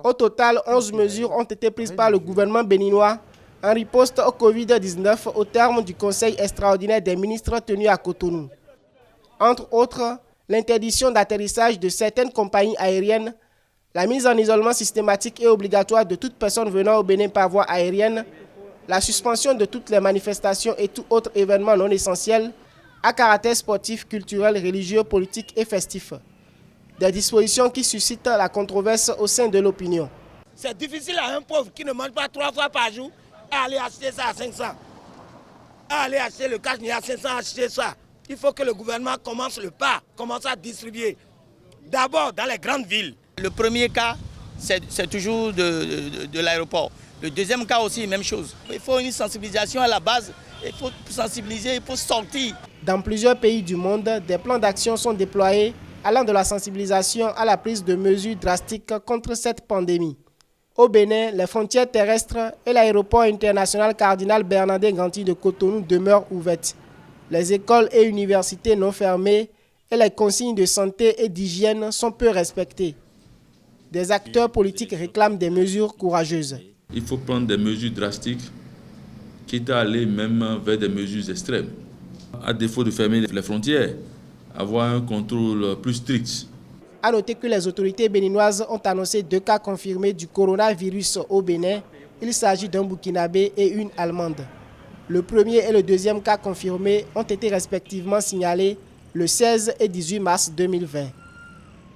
Au total, 11 mesures ont été prises par le gouvernement béninois en riposte au Covid-19 au terme du Conseil extraordinaire des ministres tenu à Cotonou. Entre autres, l'interdiction d'atterrissage de certaines compagnies aériennes, la mise en isolement systématique et obligatoire de toute personne venant au Bénin par voie aérienne, la suspension de toutes les manifestations et tout autre événement non essentiel à caractère sportif, culturel, religieux, politique et festif. Des dispositions qui suscitent la controverse au sein de l'opinion. C'est difficile à un pauvre qui ne mange pas 3 fois par jour à aller acheter ça à 500. À aller acheter le cash à 500, acheter ça. Il faut que le gouvernement commence le pas, commence à distribuer. D'abord dans les grandes villes. Le premier cas, c'est toujours de l'aéroport. Le deuxième cas aussi, même chose. Il faut une sensibilisation à la base. Il faut sensibiliser, il faut sortir. Dans plusieurs pays du monde, des plans d'action sont déployés allant de la sensibilisation à la prise de mesures drastiques contre cette pandémie. Au Bénin, les frontières terrestres et l'aéroport international Cardinal Bernardin Ganty de Cotonou demeurent ouvertes. Les écoles et universités non fermées et les consignes de santé et d'hygiène sont peu respectées. Des acteurs politiques réclament des mesures courageuses. Il faut prendre des mesures drastiques, quitte à aller même vers des mesures extrêmes. À défaut de fermer les frontières, avoir un contrôle plus strict. À noter que les autorités béninoises ont annoncé 2 cas confirmés du coronavirus au Bénin. Il s'agit d'un Burkinabé et une Allemande. Le premier et le deuxième cas confirmés ont été respectivement signalés le 16 et 18 mars 2020.